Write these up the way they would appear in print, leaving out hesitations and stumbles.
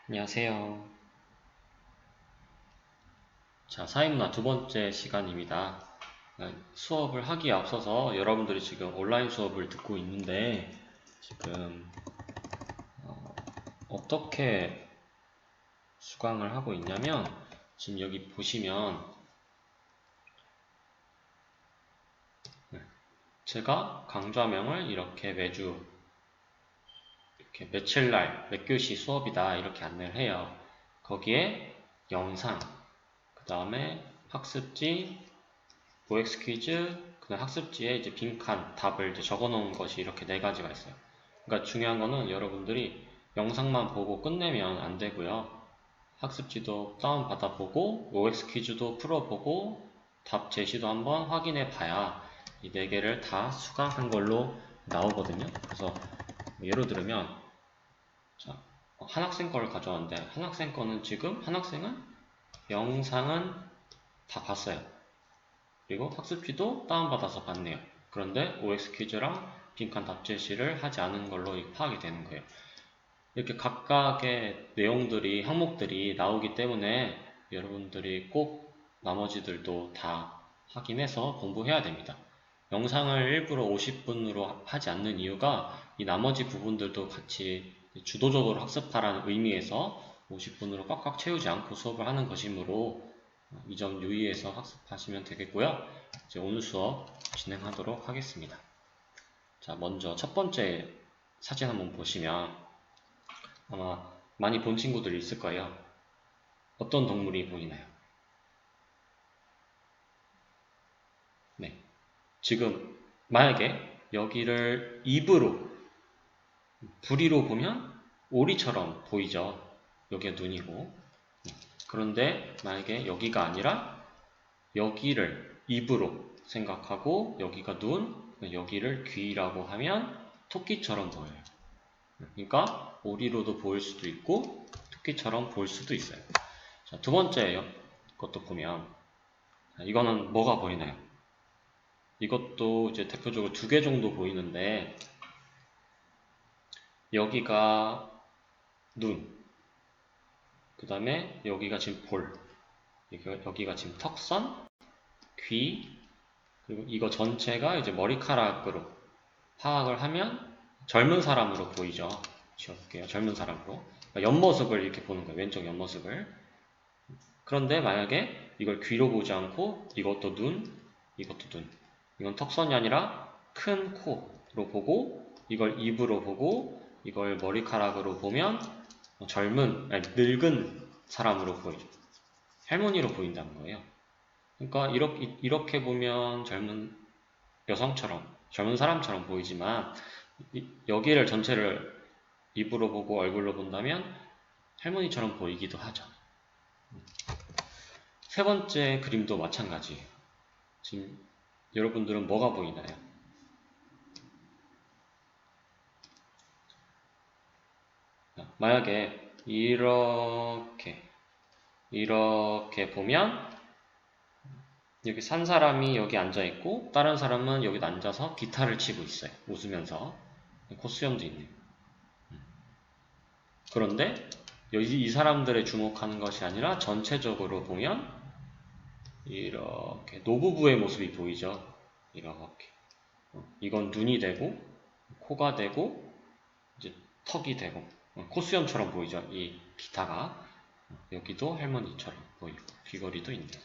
안녕하세요. 자, 사회문화 두 번째 시간입니다. 수업을 하기에 앞서서 여러분들이 지금 온라인 수업을 듣고 있는데 지금 어떻게 수강을 하고 있냐면 지금 여기 보시면 제가 강좌명을 이렇게 매주 이렇게 며칠날 몇 교시 수업이다 이렇게 안내를 해요. 거기에 영상, 그 다음에 학습지, OX 퀴즈, 그다음 학습지에 이제 빈칸 답을 이제 적어 놓은 것이 이렇게 네 가지가 있어요. 그러니까 중요한 거는 여러분들이 영상만 보고 끝내면 안 되고요. 학습지도 다운받아 보고 OX 퀴즈도 풀어보고 답 제시도 한번 확인해 봐야 이 네 개를 다 수강한 걸로 나오거든요. 그래서 예로 들면 자, 한 학생 거를 가져왔는데 한 학생 거는 지금 한 학생은 영상은 다 봤어요. 그리고 학습지도 다운받아서 봤네요. 그런데 OX 퀴즈랑 빈칸 답 제시를 하지 않은 걸로 파악이 되는 거예요. 이렇게 각각의 내용들이, 항목들이 나오기 때문에 여러분들이 꼭 나머지들도 다 확인해서 공부해야 됩니다. 영상을 일부러 50분으로 하지 않는 이유가 이 나머지 부분들도 같이 주도적으로 학습하라는 의미에서 50분으로 꽉꽉 채우지 않고 수업을 하는 것이므로 이 점 유의해서 학습하시면 되겠고요. 이제 오늘 수업 진행하도록 하겠습니다. 자, 먼저 첫 번째 사진 한번 보시면 아마 많이 본 친구들이 있을 거예요. 어떤 동물이 보이나요? 네. 지금 만약에 여기를 입으로 부리로 보면 오리처럼 보이죠. 여기가 눈이고. 그런데 만약에 여기가 아니라 여기를 입으로 생각하고 여기가 눈, 여기를 귀라고 하면 토끼처럼 보여요. 그러니까 오리로도 보일 수도 있고 토끼처럼 보일 수도 있어요. 자, 두 번째 것도 보면 이거는 뭐가 보이나요? 이것도 이제 대표적으로 두 개 정도 보이는데 여기가 눈, 그 다음에 여기가 지금 볼, 여기가 지금 턱선, 귀, 그리고 이거 전체가 이제 머리카락으로 파악을 하면 젊은 사람으로 보이죠. 지워볼게요. 젊은 사람으로. 그러니까 옆모습을 이렇게 보는 거예요. 왼쪽 옆모습을. 그런데 만약에 이걸 귀로 보지 않고 이것도 눈, 이것도 눈. 이건 턱선이 아니라 큰 코로 보고 이걸 입으로 보고 이걸 머리카락으로 보면 젊은, 아니, 늙은 사람으로 보이죠. 할머니로 보인다는 거예요. 그러니까 이렇게 보면 젊은 여성처럼, 젊은 사람처럼 보이지만 여기를 전체를 입으로 보고 얼굴로 본다면 할머니처럼 보이기도 하죠. 세 번째 그림도 마찬가지예요. 지금 여러분들은 뭐가 보이나요? 만약에 이렇게 보면 여기 산 사람이 여기 앉아 있고 다른 사람은 여기 앉아서 기타를 치고 있어요. 웃으면서. 콧수염도 있네요. 그런데 여기 이 사람들의 주목하는 것이 아니라 전체적으로 보면 이렇게 노부부의 모습이 보이죠. 이렇게. 이건 눈이 되고 코가 되고 이제 턱이 되고 콧수염처럼 보이죠. 이 기타가. 여기도 할머니처럼 보이고 귀걸이도 있네요.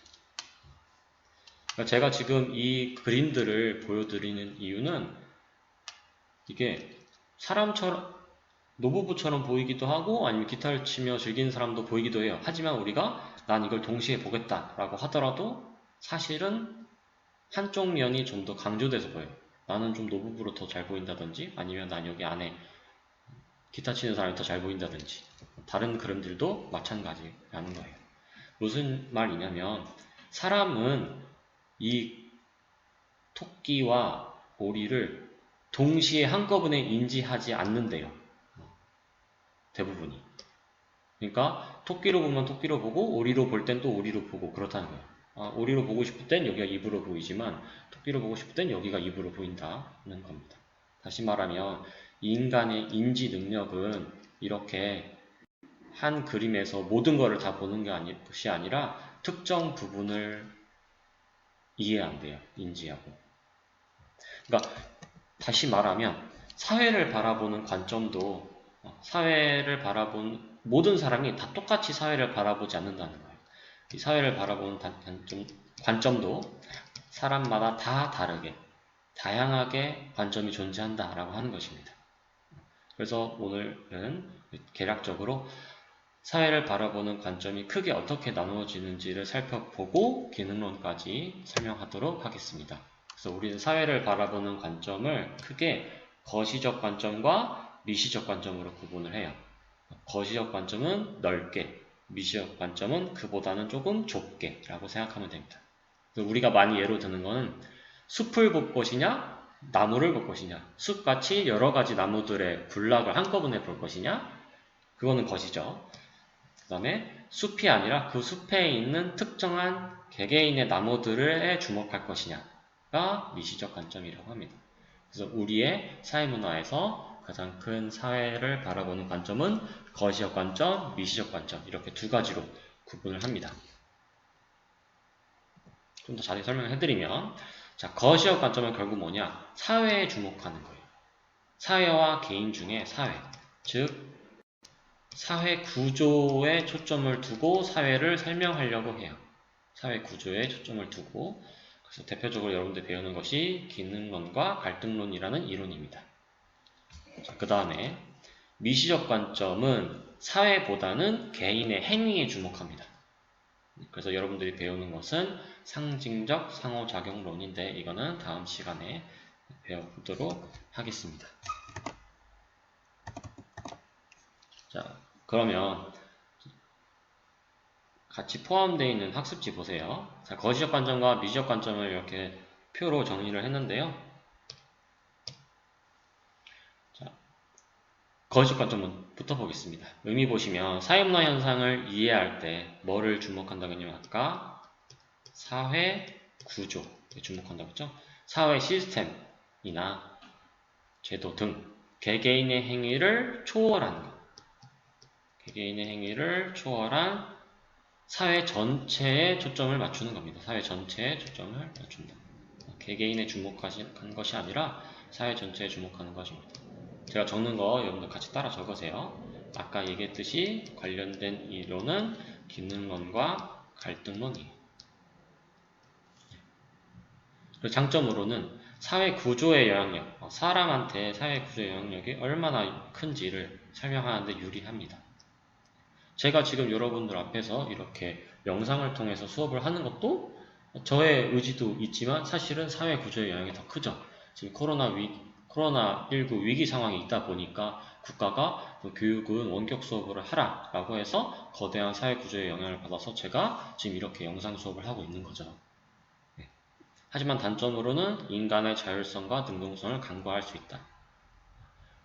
그러니까 제가 지금 이 그림들을 보여드리는 이유는 이게 사람처럼 노부부처럼 보이기도 하고 아니면 기타를 치며 즐기는 사람도 보이기도 해요. 하지만 우리가 난 이걸 동시에 보겠다 라고 하더라도 사실은 한쪽 면이 좀 더 강조돼서 보여요. 나는 좀 노부부로 더 잘 보인다든지 아니면 난 여기 안에 기타 치는 사람이 더 잘 보인다든지 다른 그림들도 마찬가지라는 거예요. 무슨 말이냐면 사람은 이 토끼와 오리를 동시에 한꺼번에 인지하지 않는데요. 대부분이. 그러니까 토끼로 보면 토끼로 보고 오리로 볼 땐 또 오리로 보고 그렇다는 거예요. 오리로 보고 싶을 땐 여기가 입으로 보이지만 토끼로 보고 싶을 땐 여기가 입으로 보인다는 겁니다. 다시 말하면 인간의 인지 능력은 이렇게 한 그림에서 모든 것을 다 보는 것이 아니라 특정 부분을 이해한대요. 인지하고. 그러니까 다시 말하면 사회를 바라보는 관점도 사회를 바라본 모든 사람이 다 똑같이 사회를 바라보지 않는다는 거예요. 이 사회를 바라보는 관점도 사람마다 다 다르게 다양하게 관점이 존재한다라고 하는 것입니다. 그래서 오늘은 개략적으로 사회를 바라보는 관점이 크게 어떻게 나누어지는지를 살펴보고 기능론까지 설명하도록 하겠습니다. 그래서 우리는 사회를 바라보는 관점을 크게 거시적 관점과 미시적 관점으로 구분을 해요. 거시적 관점은 넓게, 미시적 관점은 그보다는 조금 좁게 라고 생각하면 됩니다. 우리가 많이 예로 드는 거는 숲을 볼 것이냐, 나무를 볼 것이냐, 숲같이 여러 가지 나무들의 군락을 한꺼번에 볼 것이냐, 그거는 거시죠. 그 다음에 숲이 아니라 그 숲에 있는 특정한 개개인의 나무들에 주목할 것이냐가 미시적 관점이라고 합니다. 그래서 우리의 사회문화에서 가장 큰 사회를 바라보는 관점은 거시적 관점, 미시적 관점 이렇게 두 가지로 구분을 합니다. 좀 더 자세히 설명을 해드리면 자, 거시적 관점은 결국 뭐냐? 사회에 주목하는 거예요. 사회와 개인 중에 사회, 즉 사회 구조에 초점을 두고 사회를 설명하려고 해요. 사회 구조에 초점을 두고 그래서 대표적으로 여러분들 배우는 것이 기능론과 갈등론이라는 이론입니다. 그 다음에 미시적 관점은 사회보다는 개인의 행위에 주목합니다. 그래서 여러분들이 배우는 것은 상징적 상호작용론인데 이거는 다음 시간에 배워보도록 하겠습니다. 자, 그러면 같이 포함되어 있는 학습지 보세요. 자, 거시적 관점과 미시적 관점을 이렇게 표로 정리를 했는데요. 자, 거시적 관점부터 보겠습니다. 의미 보시면 사회문화 현상을 이해할 때 뭐를 주목한다고 했냐면 아까 사회 구조에 주목한다고 했죠. 사회 시스템이나 제도 등 개개인의 행위를 초월하는 것. 개개인의 행위를 초월한 사회 전체에 초점을 맞추는 겁니다. 사회 전체에 초점을 맞춘다. 개개인에 주목한 것이 아니라 사회 전체에 주목하는 것입니다. 제가 적는 거 여러분들 같이 따라 적으세요. 아까 얘기했듯이 관련된 이론은 기능론과 갈등론이에요. 그리고 장점으로는 사회 구조의 영향력, 사람한테 사회 구조의 영향력이 얼마나 큰지를 설명하는데 유리합니다. 제가 지금 여러분들 앞에서 이렇게 영상을 통해서 수업을 하는 것도 저의 의지도 있지만 사실은 사회 구조의 영향이 더 크죠. 지금 코로나19 위기 상황이 있다 보니까 국가가 교육은 원격 수업을 하라라고 해서 거대한 사회 구조의 영향을 받아서 제가 지금 이렇게 영상 수업을 하고 있는 거죠. 하지만 단점으로는 인간의 자율성과 능동성을 강구할 수 있다.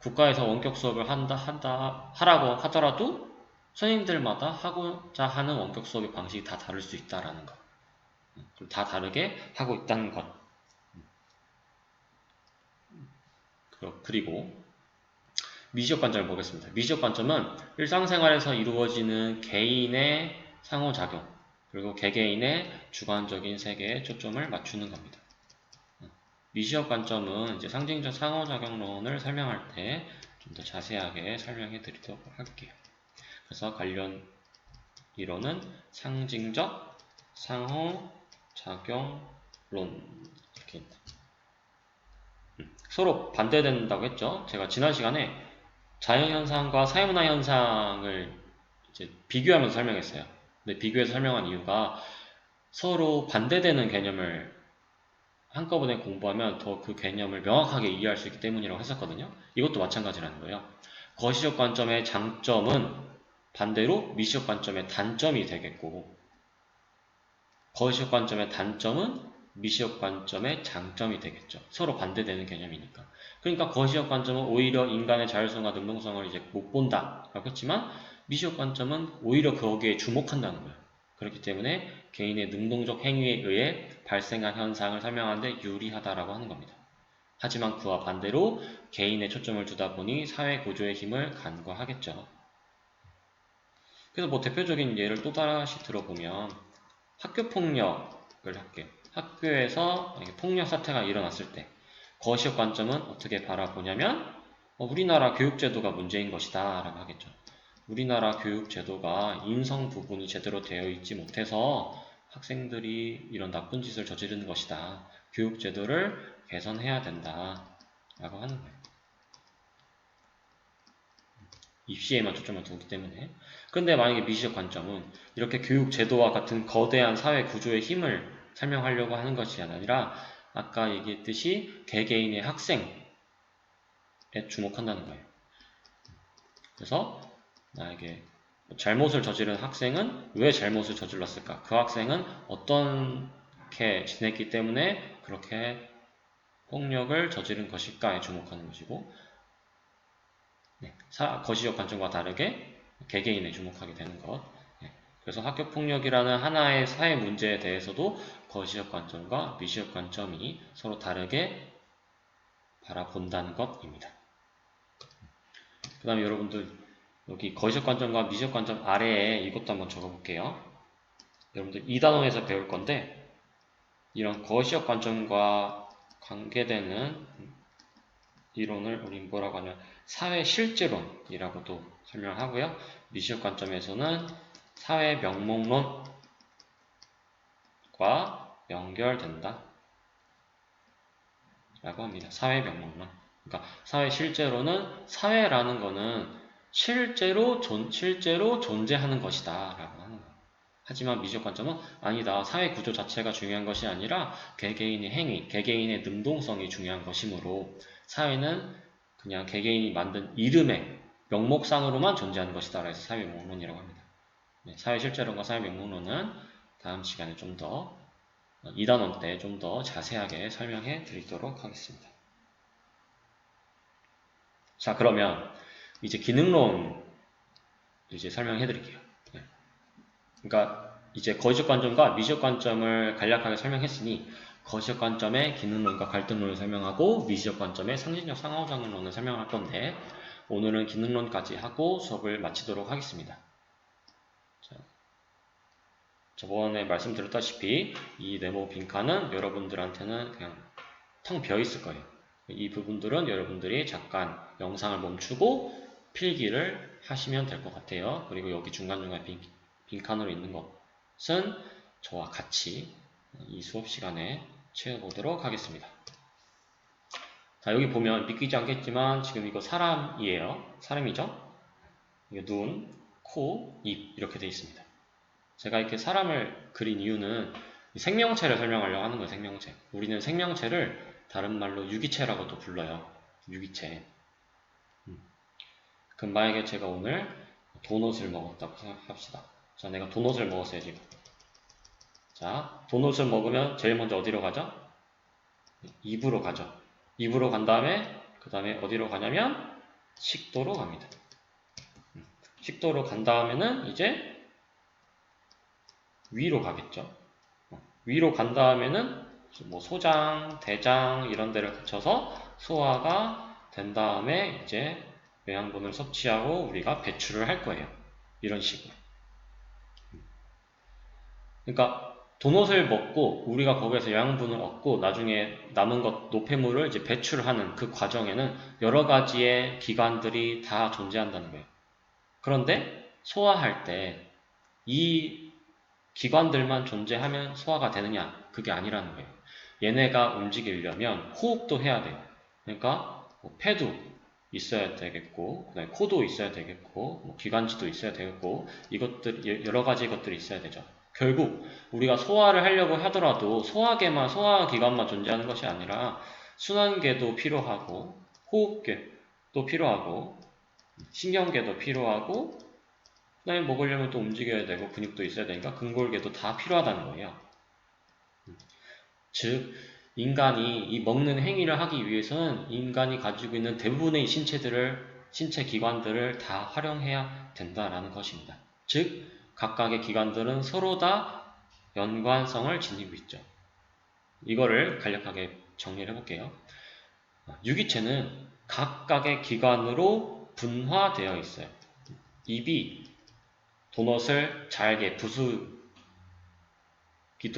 국가에서 원격 수업을 하라고 하더라도 선생님들마다 하고자 하는 원격 수업의 방식이 다 다를 수 있다라는 것. 다 다르게 하고 있다는 것. 그리고 미시적 관점을 보겠습니다. 미시적 관점은 일상생활에서 이루어지는 개인의 상호작용, 그리고 개개인의 주관적인 세계에 초점을 맞추는 겁니다. 미시적 관점은 이제 상징적 상호작용론을 설명할 때 좀 더 자세하게 설명해 드리도록 할게요. 그래서 관련 이론은 상징적 상호작용론 이렇게 서로 반대된다고 했죠. 제가 지난 시간에 자연현상과 사회문화 현상을 이제 비교하면서 설명했어요. 근데 비교해서 설명한 이유가 서로 반대되는 개념을 한꺼번에 공부하면 더 그 개념을 명확하게 이해할 수 있기 때문이라고 했었거든요. 이것도 마찬가지라는 거예요. 거시적 관점의 장점은 반대로 미시적 관점의 단점이 되겠고 거시적 관점의 단점은 미시적 관점의 장점이 되겠죠. 서로 반대되는 개념이니까. 그러니까 거시적 관점은 오히려 인간의 자율성과 능동성을 이제 못 본다라고 했지만 미시적 관점은 오히려 거기에 주목한다는 거예요. 그렇기 때문에 개인의 능동적 행위에 의해 발생한 현상을 설명하는데 유리하다라고 하는 겁니다. 하지만 그와 반대로 개인에 초점을 두다 보니 사회 구조의 힘을 간과하겠죠. 그래서 뭐 대표적인 예를 또 다시 들어보면 학교 폭력을 할게요. 학교에서 폭력 사태가 일어났을 때 거시적 관점은 어떻게 바라보냐면 우리나라 교육제도가 문제인 것이다 라고 하겠죠. 우리나라 교육제도가 인성 부분이 제대로 되어 있지 못해서 학생들이 이런 나쁜 짓을 저지르는 것이다. 교육제도를 개선해야 된다 라고 하는 거예요. 입시에만 초점을 두기 때문에. 그런데 만약에 미시적 관점은 이렇게 교육제도와 같은 거대한 사회 구조의 힘을 설명하려고 하는 것이 아니라 아까 얘기했듯이 개개인의 학생에 주목한다는 거예요. 그래서 나에게 잘못을 저지른 학생은 왜 잘못을 저질렀을까? 그 학생은 어떻게 지냈기 때문에 그렇게 폭력을 저지른 것일까에 주목하는 것이고, 거시적 관점과 다르게 개개인에 주목하게 되는 것. 그래서 학교폭력이라는 하나의 사회 문제에 대해서도 거시적 관점과 미시적 관점이 서로 다르게 바라본다는 것입니다. 그 다음에 여러분들 여기 거시적 관점과 미시적 관점 아래에 이것도 한번 적어볼게요. 여러분들 2단원에서 배울 건데 이런 거시적 관점과 관계되는 이론을 우리 뭐라고 하냐 사회 실제론이라고도 설명하고요. 미시적 관점에서는 사회 명목론과 연결된다 라고 합니다. 사회 명목론. 그러니까 사회 실제로는 사회라는 거는 실제로 존재하는 것이다 라고 하는 거예요. 하지만 미시적 관점은 아니다. 사회 구조 자체가 중요한 것이 아니라 개개인의 행위, 개개인의 능동성이 중요한 것이므로 사회는 그냥 개개인이 만든 이름의 명목상으로만 존재하는 것이다. 라서 사회 명목론이라고 합니다. 사회 실제론과 사회 명목론은 다음 시간에 좀 더 2단원 때 좀 더 자세하게 설명해 드리도록 하겠습니다. 자, 그러면 이제 기능론 이제 설명해 드릴게요. 그러니까 이제 거시적 관점과 미시적 관점을 간략하게 설명했으니 거시적 관점의 기능론과 갈등론을 설명하고 미시적 관점의 상징적 상호작용론을 설명할 건데 오늘은 기능론까지 하고 수업을 마치도록 하겠습니다. 자, 저번에 말씀드렸다시피 이 네모 빈칸은 여러분들한테는 그냥 텅 비어 있을 거예요. 이 부분들은 여러분들이 잠깐 영상을 멈추고 필기를 하시면 될 것 같아요. 그리고 여기 중간중간 빈칸으로 있는 것은 저와 같이 이 수업 시간에 채워보도록 하겠습니다. 자, 여기 보면 믿기지 않겠지만 지금 이거 사람이에요. 사람이죠? 이게 눈, 코, 입 이렇게 되어 있습니다. 제가 이렇게 사람을 그린 이유는 생명체를 설명하려고 하는 거예요. 생명체. 우리는 생명체를 다른 말로 유기체라고도 불러요. 유기체. 그럼 만약에 제가 오늘 도넛을 먹었다고 생각합시다. 자, 내가 도넛을 먹었어요, 지금. 자, 도넛을 먹으면 제일 먼저 어디로 가죠? 입으로 가죠. 입으로 간 다음에, 그 다음에 어디로 가냐면, 식도로 갑니다. 식도로 간 다음에는 이제 위로 가겠죠. 위로 간 다음에는 뭐 소장, 대장 이런 데를 거쳐서 소화가 된 다음에 이제 영양분을 섭취하고 우리가 배출을 할 거예요. 이런 식으로. 그러니까 도넛을 먹고 우리가 거기에서 영양분을 얻고 나중에 남은 것 노폐물을 이제 배출하는 그 과정에는 여러 가지의 기관들이 다 존재한다는 거예요. 그런데 소화할 때 이 기관들만 존재하면 소화가 되느냐? 그게 아니라는 거예요. 얘네가 움직이려면 호흡도 해야 돼요. 그러니까 뭐 폐도 있어야 되겠고, 그다음에 코도 있어야 되겠고, 뭐 기관지도 있어야 되겠고, 이것들 여러 가지 것들이 있어야 되죠. 결국 우리가 소화를 하려고 하더라도 소화기관만 존재하는 것이 아니라 순환계도 필요하고, 호흡계도 필요하고, 신경계도 필요하고, 그다음에 먹으려면 또 움직여야 되고 근육도 있어야 되니까 근골계도 다 필요하다는 거예요. 즉 인간이 이 먹는 행위를 하기 위해서는 인간이 가지고 있는 대부분의 신체 기관들을 다 활용해야 된다라는 것입니다. 즉 각각의 기관들은 서로 다 연관성을 지니고 있죠. 이거를 간략하게 정리를 해볼게요. 유기체는 각각의 기관으로 분화되어 있어요. 입이 도넛을 잘게 부수기도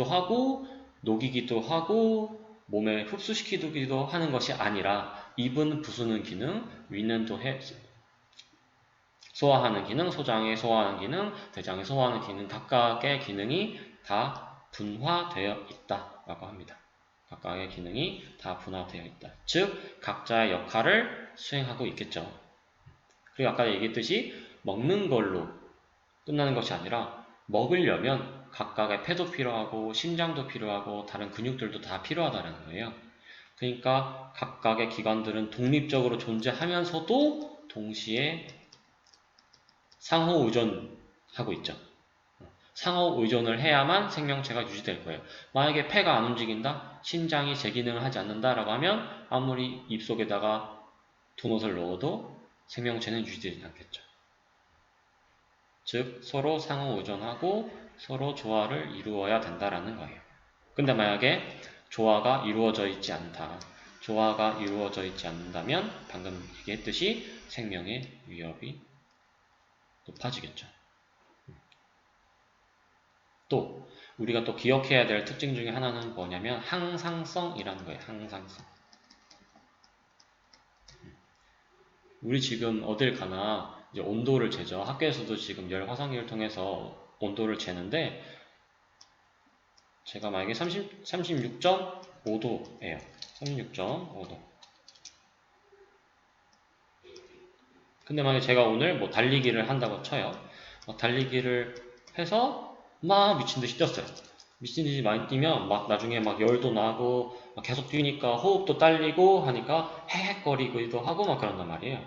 하고 녹이기도 하고 몸에 흡수시키기도 하는 것이 아니라 입은 부수는 기능, 위는 또 소화하는 기능, 소장에 소화하는 기능, 대장에 소화하는 기능, 각각의 기능이 다 분화되어 있다라고 합니다. 각각의 기능이 다 분화되어 있다. 즉, 각자의 역할을 수행하고 있겠죠. 그리고 아까 얘기했듯이 먹는 걸로 끝나는 것이 아니라 먹으려면 각각의 폐도 필요하고 심장도 필요하고 다른 근육들도 다 필요하다는 거예요. 그러니까 각각의 기관들은 독립적으로 존재하면서도 동시에 상호 의존하고 있죠. 상호 의존을 해야만 생명체가 유지될 거예요. 만약에 폐가 안 움직인다, 심장이 제 기능을 하지 않는다라고 하면 아무리 입속에다가 도넛을 넣어도 생명체는 유지되지 않겠죠. 즉 서로 상호 의존하고 서로 조화를 이루어야 된다라는 거예요. 근데 만약에 조화가 이루어져 있지 않다. 조화가 이루어져 있지 않는다면 방금 얘기했듯이 생명의 위협이 높아지겠죠. 또 우리가 또 기억해야 될 특징 중에 하나는 뭐냐면 항상성이라는 거예요. 항상성. 우리 지금 어딜 가나 이제 온도를 재죠. 학교에서도 지금 열 화상기를 통해서 온도를 재는데 제가 만약에 36.5도예요. 36.5도. 근데 만약에 제가 오늘 뭐 달리기를 한다고 쳐요. 달리기를 해서 막 미친듯이 뛰었어요. 미친듯이 많이 뛰면 막 나중에 막 열도 나고 막 계속 뛰니까 호흡도 딸리고 하니까 헤헷거리기도 하고 막 그런단 말이에요.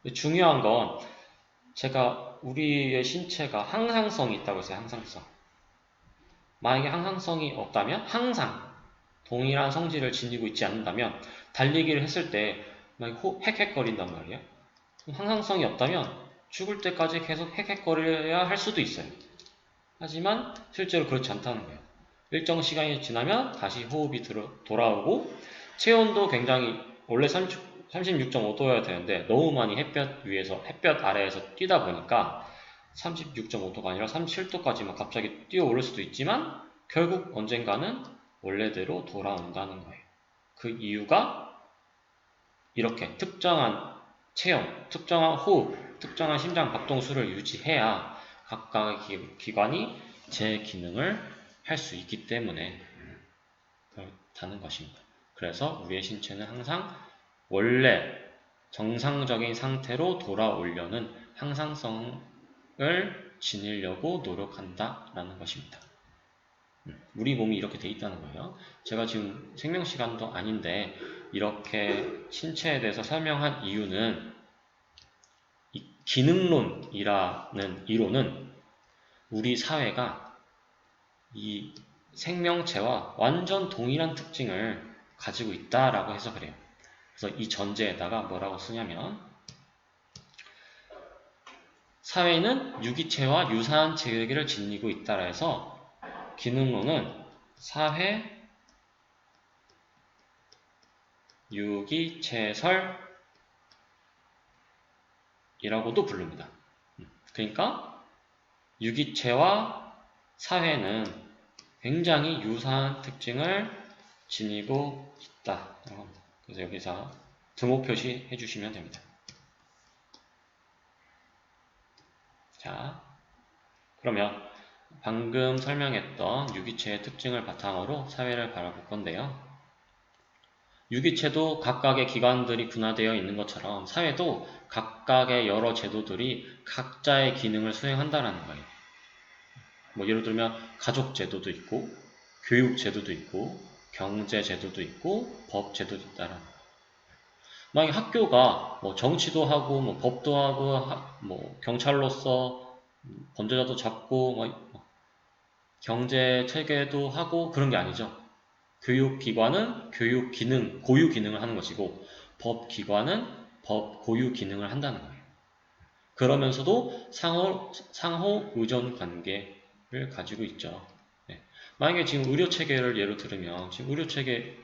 근데 중요한 건 제가 우리의 신체가 항상성이 있다고 했어요. 항상성. 만약에 항상성이 없다면 항상 동일한 성질을 지니고 있지 않는다면 달리기를 했을 때 만약에 헥헥거린단 말이에요. 항상성이 없다면 죽을 때까지 계속 헥헥거려야 할 수도 있어요. 하지만 실제로 그렇지 않다는 거예요. 일정 시간이 지나면 다시 호흡이 돌아오고 체온도 굉장히 원래 36.5도여야 되는데 너무 많이 햇볕 아래에서 뛰다 보니까 36.5도가 아니라 37도까지만 갑자기 뛰어오를 수도 있지만 결국 언젠가는 원래대로 돌아온다는 거예요. 그 이유가 이렇게 특정한 체온, 특정한 호흡, 특정한 심장 박동수를 유지해야 각각의 기관이 제 기능을 할 수 있기 때문에 그렇다는 것입니다. 그래서 우리의 신체는 항상 원래 정상적인 상태로 돌아오려는 항상성을 지니려고 노력한다라는 것입니다. 우리 몸이 이렇게 돼 있다는 거예요. 제가 지금 생명시간도 아닌데 이렇게 신체에 대해서 설명한 이유는 이 기능론이라는 이론은 우리 사회가 이 생명체와 완전 동일한 특징을 가지고 있다라고 해서 그래요. 그래서 이 전제에다가 뭐라고 쓰냐면 사회는 유기체와 유사한 체계를 지니고 있다라 해서 기능론은 사회 유기체설이라고도 부릅니다. 그러니까 유기체와 사회는 굉장히 유사한 특징을 지니고 있다. 그래서 여기서 등호 표시해 주시면 됩니다. 자, 그러면 방금 설명했던 유기체의 특징을 바탕으로 사회를 바라볼 건데요. 유기체도 각각의 기관들이 분화되어 있는 것처럼 사회도 각각의 여러 제도들이 각자의 기능을 수행한다는 거예요. 뭐 예를 들면 가족 제도도 있고 교육 제도도 있고 경제 제도도 있고 법 제도도 있다는 거예요. 만약에 학교가 뭐 정치도 하고 뭐 법도 하고 뭐 경찰로서 범죄자도 잡고 뭐 경제 체계도 하고 그런 게 아니죠. 교육기관은 교육 기능, 고유 기능을 하는 것이고 법기관은 법 고유 기능을 한다는 거예요. 그러면서도 상호 의존 관계를 가지고 있죠. 네. 만약에 지금 의료 체계를 예로 들으면 지금 의료 체계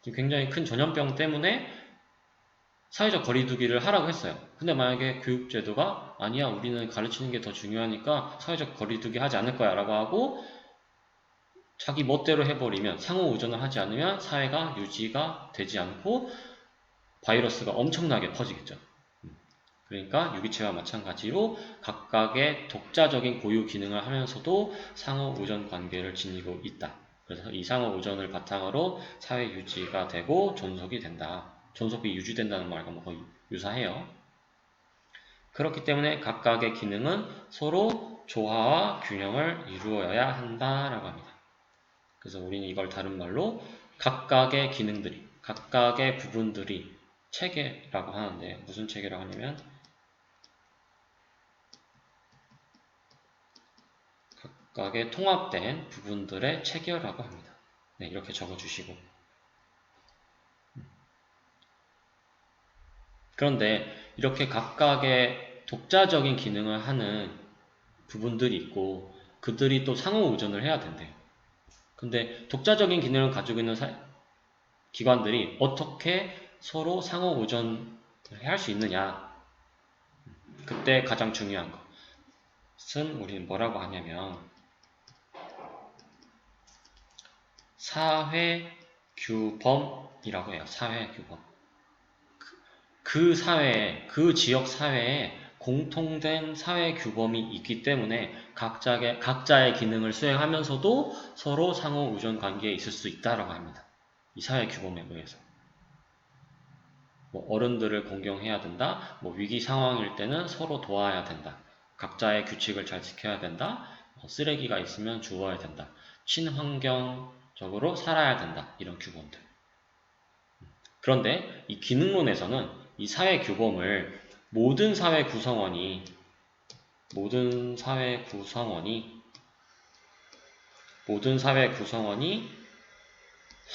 굉장히 큰 전염병 때문에 사회적 거리두기를 하라고 했어요. 근데 만약에 교육제도가 아니야, 우리는 가르치는 게 더 중요하니까 사회적 거리두기 하지 않을 거야 라고 하고 자기 멋대로 해버리면, 상호 의존을 하지 않으면 사회가 유지가 되지 않고 바이러스가 엄청나게 퍼지겠죠. 그러니까 유기체와 마찬가지로 각각의 독자적인 고유 기능을 하면서도 상호 의존 관계를 지니고 있다. 그래서 이 상호 의존을 바탕으로 사회 유지가 되고 존속이 된다. 존속이 유지된다는 말과 뭐 거의 유사해요. 그렇기 때문에 각각의 기능은 서로 조화와 균형을 이루어야 한다라고 합니다. 그래서 우리는 이걸 다른 말로 각각의 기능들이, 각각의 부분들이 체계라고 하는데, 무슨 체계라고 하냐면 각각의 통합된 부분들의 체계라고 합니다. 네, 이렇게 적어주시고. 그런데 이렇게 각각의 독자적인 기능을 하는 부분들이 있고 그들이 또 상호 의존을 해야 된대요. 근데 독자적인 기능을 가지고 있는 기관들이 어떻게 서로 상호 의존을 할 수 있느냐, 그때 가장 중요한 것은 우리는 뭐라고 하냐면 사회규범이라고 해요. 사회규범. 그 사회에, 그 지역 사회에 공통된 사회규범이 있기 때문에 각자의 기능을 수행하면서도 서로 상호 의존 관계에 있을 수 있다라고 합니다. 이 사회규범에 의해서. 뭐 어른들을 공경해야 된다. 뭐 위기 상황일 때는 서로 도와야 된다. 각자의 규칙을 잘 지켜야 된다. 쓰레기가 있으면 주워야 된다. 친환경적으로 살아야 된다. 이런 규범들. 그런데 이 기능론에서는 이 사회 규범을 모든 사회 구성원이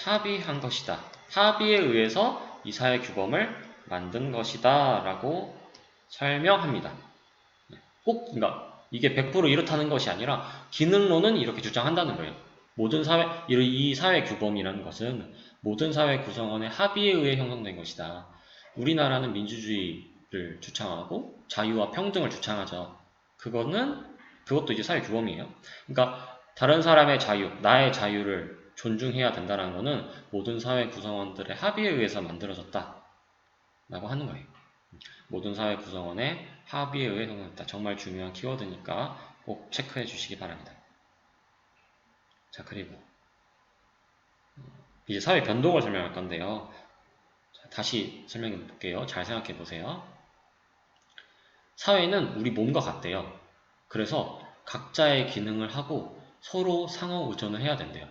합의한 것이다. 합의에 의해서 이 사회 규범을 만든 것이다 라고 설명합니다. 꼭 그러니까 이게 100% 이렇다는 것이 아니라 기능론은 이렇게 주장한다는 거예요. 이 사회 규범이라는 것은 모든 사회 구성원의 합의에 의해 형성된 것이다. 우리나라는 민주주의를 주창하고 자유와 평등을 주창하죠. 그것도 이제 사회 규범이에요. 그러니까 다른 사람의 자유, 나의 자유를 존중해야 된다는 것은 모든 사회 구성원들의 합의에 의해서 만들어졌다 라고 하는 거예요. 모든 사회 구성원의 합의에 의해 형성됐다. 정말 중요한 키워드니까 꼭 체크해 주시기 바랍니다. 자, 그리고 이제 사회 변동을 설명할 건데요. 자, 다시 설명해 볼게요. 잘 생각해 보세요. 사회는 우리 몸과 같대요. 그래서 각자의 기능을 하고 서로 상호 의존을 해야 된대요.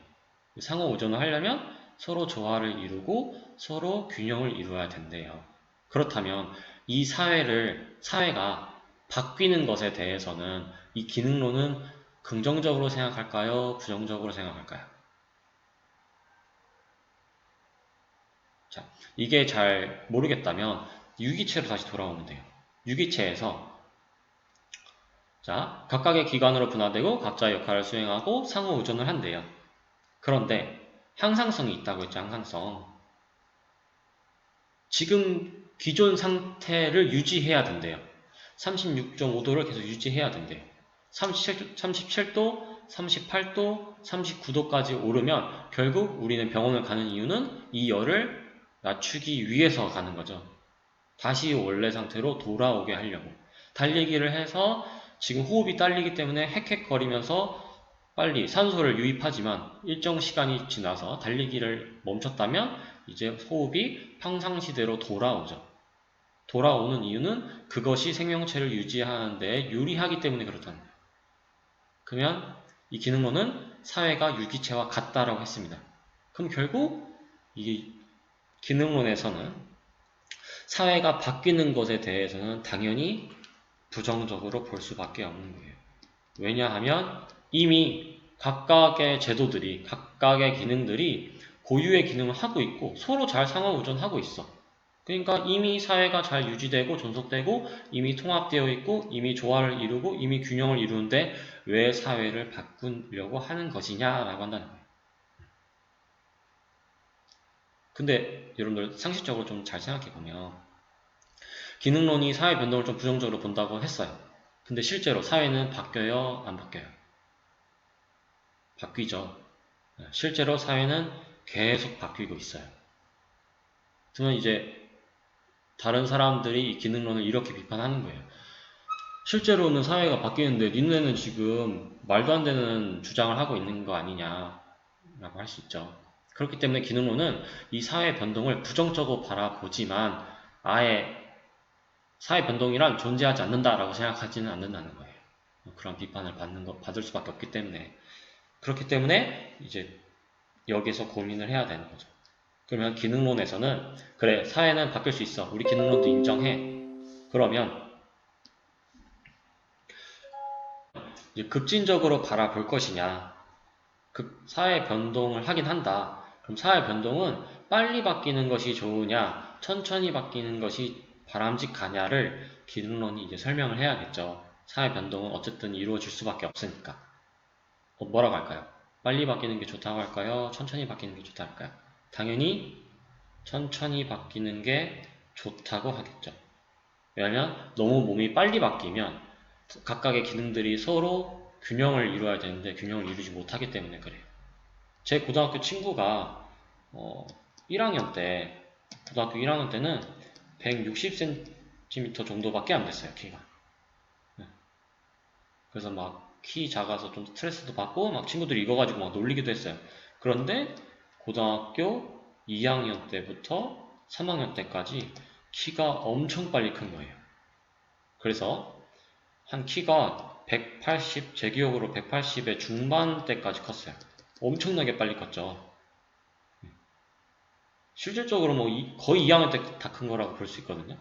상호 의존을 하려면 서로 조화를 이루고 서로 균형을 이루어야 된대요. 그렇다면 이 사회가 바뀌는 것에 대해서는 이 기능론은 긍정적으로 생각할까요? 부정적으로 생각할까요? 자, 이게 잘 모르겠다면 유기체로 다시 돌아오면 돼요. 유기체에서 자, 각각의 기관으로 분화되고 각자의 역할을 수행하고 상호 의존을 한대요. 그런데 항상성이 있다고 했죠. 항상성. 지금 기존 상태를 유지해야 된대요. 36.5도를 계속 유지해야 된대요. 37도, 38도, 39도까지 오르면 결국 우리는 병원을 가는 이유는 이 열을 낮추기 위해서 가는 거죠. 다시 원래 상태로 돌아오게 하려고. 달리기를 해서 지금 호흡이 딸리기 때문에 헥헥거리면서 빨리 산소를 유입하지만 일정 시간이 지나서 달리기를 멈췄다면 이제 호흡이 평상시대로 돌아오죠. 돌아오는 이유는 그것이 생명체를 유지하는 데 유리하기 때문에 그렇다는 거예요. 그러면 이 기능론은 사회가 유기체와 같다라고 했습니다. 그럼 결국 이 기능론에서는 사회가 바뀌는 것에 대해서는 당연히 부정적으로 볼 수밖에 없는 거예요. 왜냐하면 이미 각각의 제도들이, 각각의 기능들이 고유의 기능을 하고 있고 서로 잘 상호 의존하고 있어. 그러니까 이미 사회가 잘 유지되고 존속되고 이미 통합되어 있고 이미 조화를 이루고 이미 균형을 이루는데 왜 사회를 바꾸려고 하는 것이냐라고 한다는 거예요. 근데 여러분들 상식적으로 좀 잘 생각해 보면 기능론이 사회 변동을 좀 부정적으로 본다고 했어요. 근데 실제로 사회는 바뀌어요? 안 바뀌어요? 바뀌죠. 실제로 사회는 계속 바뀌고 있어요. 그러면 이제 다른 사람들이 이 기능론을 이렇게 비판하는 거예요. 실제로는 사회가 바뀌는데 니네는 지금 말도 안 되는 주장을 하고 있는 거 아니냐 라고 할 수 있죠. 그렇기 때문에 기능론은 이 사회 변동을 부정적으로 바라보지만 아예 사회 변동이란 존재하지 않는다라고 생각하지는 않는다는 거예요. 그런 비판을 받을 수밖에 없기 때문에. 그렇기 때문에 이제 여기서 고민을 해야 되는 거죠. 그러면 기능론에서는 그래, 사회는 바뀔 수 있어. 우리 기능론도 인정해. 그러면 이제 급진적으로 바라볼 것이냐. 사회 변동을 하긴 한다. 그럼 사회 변동은 빨리 바뀌는 것이 좋으냐, 천천히 바뀌는 것이 바람직하냐를 기능론이 이제 설명을 해야겠죠. 사회 변동은 어쨌든 이루어질 수밖에 없으니까. 뭐라고 할까요? 빨리 바뀌는 게 좋다고 할까요? 천천히 바뀌는 게 좋다고 할까요? 당연히 천천히 바뀌는 게 좋다고 하겠죠. 왜냐하면 너무 몸이 빨리 바뀌면 각각의 기능들이 서로 균형을 이루어야 되는데 균형을 이루지 못하기 때문에 그래요. 제 고등학교 친구가 1학년 때, 고등학교 1학년 때는 160cm 정도밖에 안 됐어요, 키가. 그래서 막 키 작아서 좀 스트레스도 받고 막 친구들이 이거 가지고 막 놀리기도 했어요. 그런데 고등학교 2학년 때부터 3학년 때까지 키가 엄청 빨리 큰 거예요. 그래서 한 키가 180, 제 기억으로 180의 중반대까지 컸어요. 엄청나게 빨리 컸죠. 실질적으로 뭐 거의 2학년 때 다 큰 거라고 볼 수 있거든요.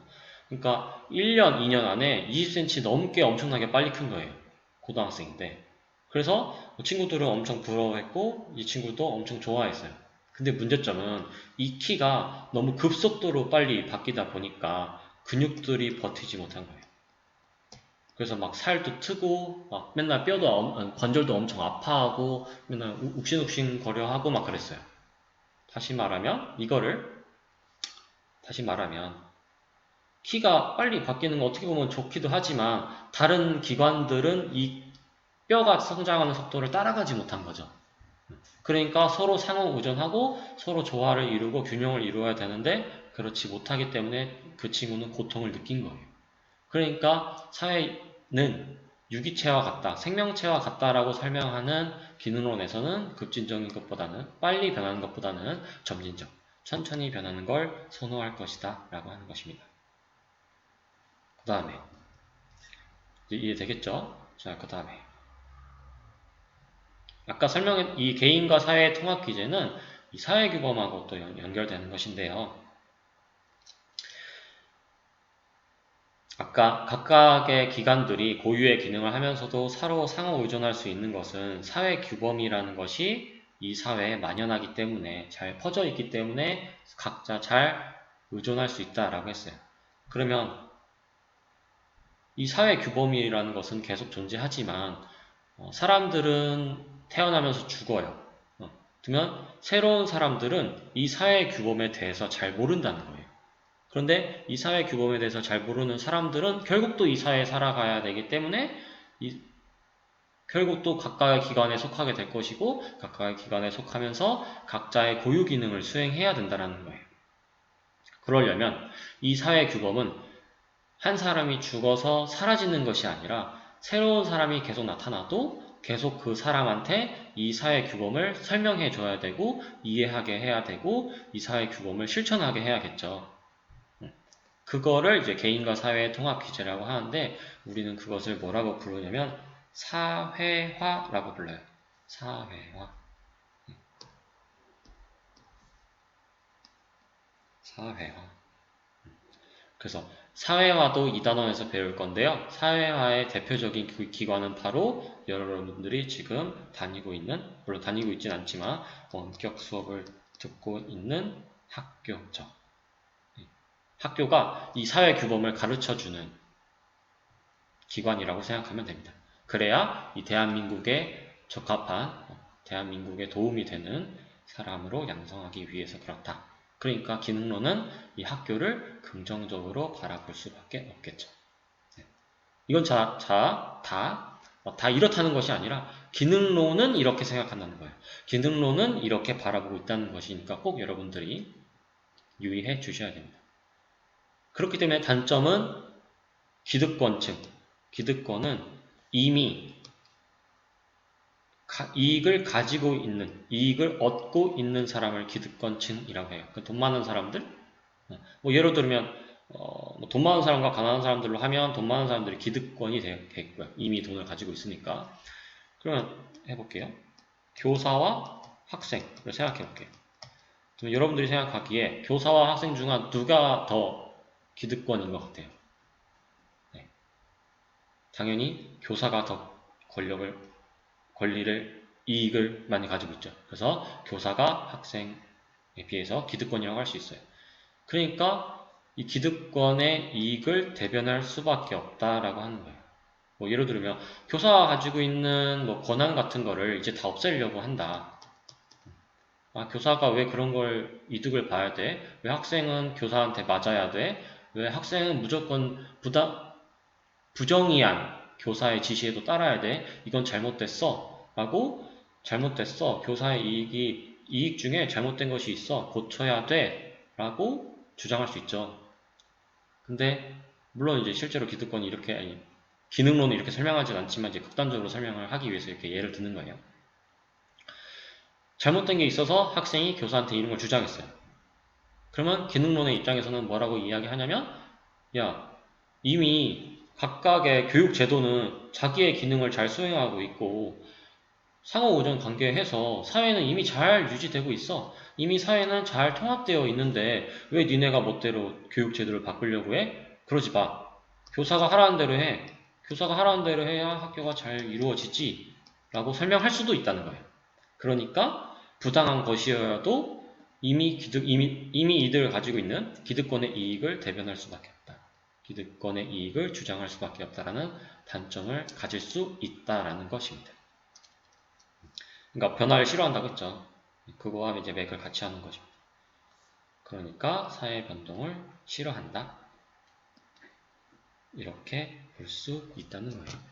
그러니까 1년, 2년 안에 20cm 넘게 엄청나게 빨리 큰 거예요. 고등학생인데. 그래서 친구들은 엄청 부러워했고 이 친구도 엄청 좋아했어요. 근데 문제점은 이 키가 너무 급속도로 빨리 바뀌다 보니까 근육들이 버티지 못한 거예요. 그래서 막 살도 트고 막 맨날 관절도 엄청 아파하고 맨날 욱신욱신 거려하고 막 그랬어요. 다시 말하면 키가 빨리 바뀌는 거 어떻게 보면 좋기도 하지만 다른 기관들은 이 뼈가 성장하는 속도를 따라가지 못한 거죠. 그러니까 서로 상호 의존하고 서로 조화를 이루고 균형을 이루어야 되는데 그렇지 못하기 때문에 그 친구는 고통을 느낀 거예요. 그러니까 사회는 유기체와 같다, 생명체와 같다라고 설명하는 기능론에서는 급진적인 것보다는 빨리 변하는 것보다는 점진적, 천천히 변하는 걸 선호할 것이다 라고 하는 것입니다. 그 다음에 이해되겠죠? 자, 그 다음에 아까 설명한 이 개인과 사회의 통합 기제는 이 사회규범하고 또 연결되는 것인데요. 아까 각각의 기관들이 고유의 기능을 하면서도 서로 상호 의존할 수 있는 것은 사회규범이라는 것이 이 사회에 만연하기 때문에 잘 퍼져 있기 때문에 각자 잘 의존할 수 있다라고 했어요. 그러면 이 사회규범이라는 것은 계속 존재하지만 사람들은 태어나면서 죽어요. 그러면 새로운 사람들은 이 사회규범에 대해서 잘 모른다는 거예요. 그런데 이 사회 규범에 대해서 잘 모르는 사람들은 결국 또 이 사회에 살아가야 되기 때문에 결국 또 각각의 기관에 속하게 될 것이고 각각의 기관에 속하면서 각자의 고유 기능을 수행해야 된다는 거예요. 그러려면 이 사회 규범은 한 사람이 죽어서 사라지는 것이 아니라 새로운 사람이 계속 나타나도 계속 그 사람한테 이 사회 규범을 설명해 줘야 되고 이해하게 해야 되고 이 사회 규범을 실천하게 해야겠죠. 그거를 이제 개인과 사회의 통합 기제라고 하는데 우리는 그것을 뭐라고 부르냐면 사회화라고 불러요. 사회화. 사회화. 그래서 사회화도 이 단원에서 배울 건데요. 사회화의 대표적인 기관은 바로 여러분들이 지금 물론 다니고 있진 않지만 원격 수업을 듣고 있는 학교죠. 학교가 이 사회 규범을 가르쳐주는 기관이라고 생각하면 됩니다. 그래야 이 대한민국에 적합한, 대한민국에 도움이 되는 사람으로 양성하기 위해서 그렇다. 그러니까 기능론은 이 학교를 긍정적으로 바라볼 수밖에 없겠죠. 이건 다 이렇다는 것이 아니라 기능론은 이렇게 생각한다는 거예요. 기능론은 이렇게 바라보고 있다는 것이니까 꼭 여러분들이 유의해 주셔야 됩니다. 그렇기 때문에 단점은 기득권층, 기득권은 이미 이익을 가지고 있는, 이익을 얻고 있는 사람을 기득권층이라고 해요. 돈 많은 사람들? 뭐 예를 들면 돈 많은 사람과 가난한 사람들로 하면 돈 많은 사람들이 기득권이 되겠고요. 이미 돈을 가지고 있으니까. 그러면 해볼게요. 교사와 학생을 생각해 볼게요. 그럼 여러분들이 생각하기에 교사와 학생 중 누가 더 기득권인 것 같아요? 네. 당연히 교사가 더 권리를, 이익을 많이 가지고 있죠. 그래서 교사가 학생에 비해서 기득권이라고 할 수 있어요. 그러니까 이 기득권의 이익을 대변할 수밖에 없다라고 하는 거예요. 뭐 예를 들면 교사가 가지고 있는 뭐 권한 같은 거를 이제 다 없애려고 한다. 교사가 왜 그런 걸 이득을 봐야 돼? 왜 학생은 교사한테 맞아야 돼? 왜 학생은 무조건 부정의한 교사의 지시에도 따라야 돼? 이건 잘못됐어. 라고 잘못됐어. 교사의 이익 중에 잘못된 것이 있어. 고쳐야 돼. 라고 주장할 수 있죠. 근데 물론 이제 실제로 기득권이 이렇게 기능론을 이렇게 설명하진 않지만 이제 극단적으로 설명을 하기 위해서 이렇게 예를 드는 거예요. 잘못된 게 있어서 학생이 교사한테 이런 걸 주장했어요. 그러면 기능론의 입장에서는 뭐라고 이야기하냐면 야, 이미 각각의 교육 제도는 자기의 기능을 잘 수행하고 있고 상호오전 관계해서 사회는 이미 잘 유지되고 있어. 이미 사회는 잘 통합되어 있는데 왜 니네가 멋대로 교육 제도를 바꾸려고 해? 그러지 마. 교사가 하라는 대로 해. 교사가 하라는 대로 해야 학교가 잘 이루어지지. 라고 설명할 수도 있다는 거예요. 그러니까 부당한 것이어도 이미 이득을 가지고 있는 기득권의 이익을 대변할 수밖에 없다. 기득권의 이익을 주장할 수밖에 없다라는 단점을 가질 수 있다라는 것입니다. 그러니까 변화를 싫어한다고 했죠. 그거와 이제 맥을 같이 하는 것입니다. 그러니까 사회 변동을 싫어한다. 이렇게 볼 수 있다는 거예요.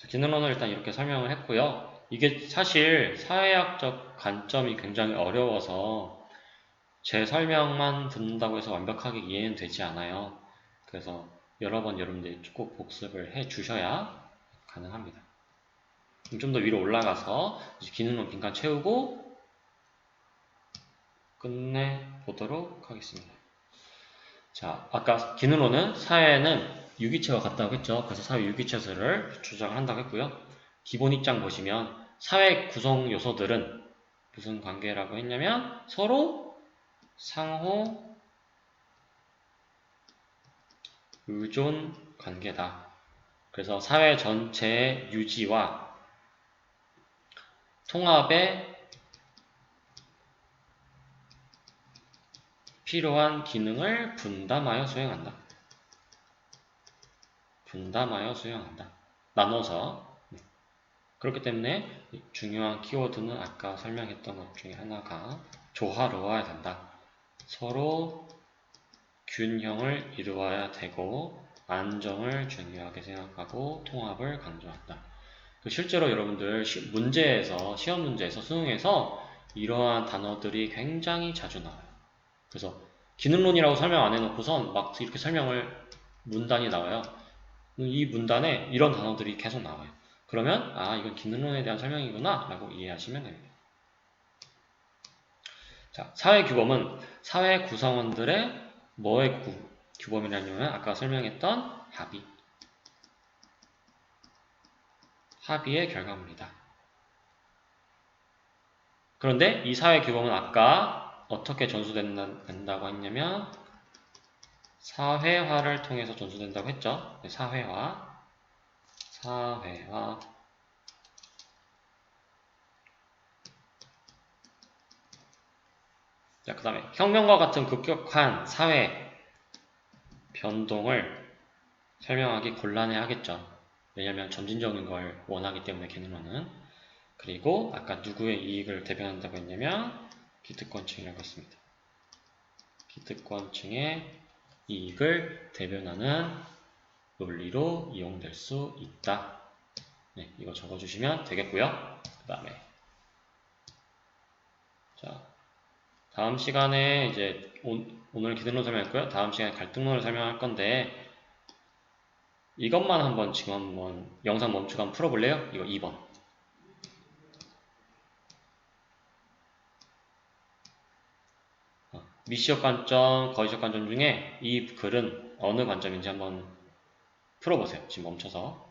기능론을 일단 이렇게 설명을 했고요. 이게 사실 사회학적 관점이 굉장히 어려워서 제 설명만 듣는다고 해서 완벽하게 이해는 되지 않아요. 그래서 여러 번 여러분들이 꼭 복습을 해 주셔야 가능합니다. 좀 더 위로 올라가서 기능론 빈칸 채우고 끝내보도록 하겠습니다. 자, 아까 기능론은 사회는 유기체와 같다고 했죠. 그래서 사회 유기체설을 주장을 한다고 했고요. 기본 입장 보시면 사회 구성 요소들은 무슨 관계라고 했냐면 서로 상호 의존 관계다. 그래서 사회 전체의 유지와 통합에 필요한 기능을 분담하여 수행한다. 분담하여 수행한다. 나눠서. 그렇기 때문에 중요한 키워드는 아까 설명했던 것 중에 하나가 조화로워야 된다. 서로 균형을 이루어야 되고 안정을 중요하게 생각하고 통합을 강조한다. 실제로 여러분들 시험 문제에서 수능에서 이러한 단어들이 굉장히 자주 나와요. 그래서 기능론이라고 설명 안 해놓고선 막 이렇게 문단이 나와요. 이 문단에 이런 단어들이 계속 나와요. 그러면 이건 기능론에 대한 설명이구나 라고 이해하시면 됩니다. 자, 사회 규범은 사회 구성원들의 뭐의 규범이라면 아까 설명했던 합의의 결과물이다. 그런데 이 사회 규범은 아까 어떻게 전수된다고 했냐면 사회화를 통해서 전수된다고 했죠. 네, 사회화. 자, 그 다음에 혁명과 같은 급격한 사회 변동을 설명하기 곤란해 하겠죠. 왜냐하면 점진적인 걸 원하기 때문에 기능론은. 그리고 아까 누구의 이익을 대변한다고 했냐면 기득권층이라고 했습니다. 기득권층의 이익을 대변하는 논리로 이용될 수 있다. 네, 이거 적어주시면 되겠고요. 그 다음에 자, 다음 시간에 이제 오늘 기득론 설명했고요. 다음 시간에 갈등론을 설명할 건데 이것만 한번 지금 한번 영상 멈추고 한번 풀어볼래요? 이거 2번. 미시적 관점, 거시적 관점 중에 이 글은 어느 관점인지 한번 풀어보세요. 지금 멈춰서.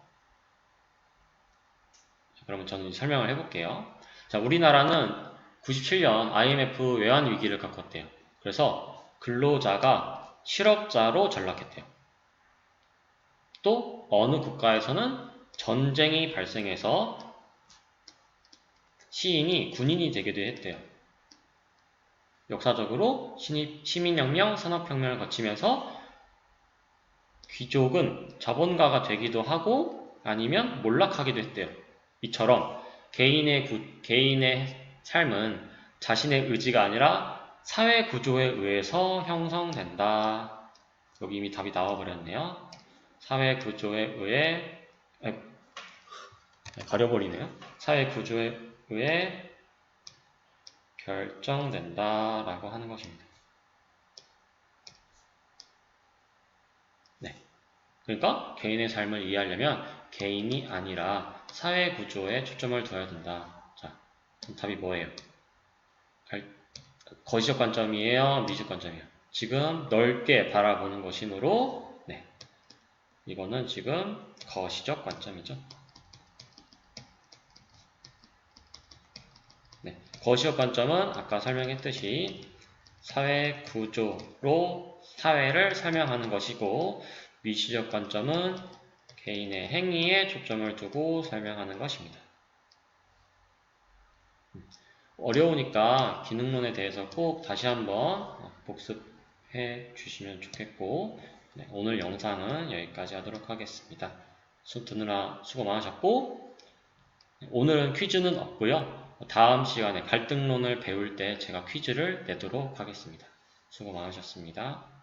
그러면 저는 설명을 해볼게요. 자, 우리나라는 97년 IMF 외환 위기를 겪었대요. 그래서 근로자가 실업자로 전락했대요. 또 어느 국가에서는 전쟁이 발생해서 시인이 군인이 되기도 했대요. 역사적으로 시민혁명, 산업혁명을 거치면서 귀족은 자본가가 되기도 하고 아니면 몰락하기도 했대요. 이처럼 개인의 삶은 자신의 의지가 아니라 사회 구조에 의해서 형성된다. 여기 이미 답이 나와버렸네요. 사회 구조에 의해 가려버리네요. 사회 구조에 의해 결정된다 라고 하는 것입니다. 네. 그러니까 개인의 삶을 이해하려면 개인이 아니라 사회 구조에 초점을 둬야 된다. 자, 그럼 답이 뭐예요? 거시적 관점이에요? 미적 관점이에요? 지금 넓게 바라보는 것이므로 네. 이거는 지금 거시적 관점이죠. 네. 거시적 관점은 아까 설명했듯이 사회 구조로 사회를 설명하는 것이고 미시적 관점은 개인의 행위에 초점을 두고 설명하는 것입니다. 어려우니까 기능론에 대해서 꼭 다시 한번 복습해 주시면 좋겠고 네, 오늘 영상은 여기까지 하도록 하겠습니다. 듣느라 수고 많으셨고 오늘은 퀴즈는 없고요. 다음 시간에 갈등론을 배울 때 제가 퀴즈를 내도록 하겠습니다. 수고 많으셨습니다.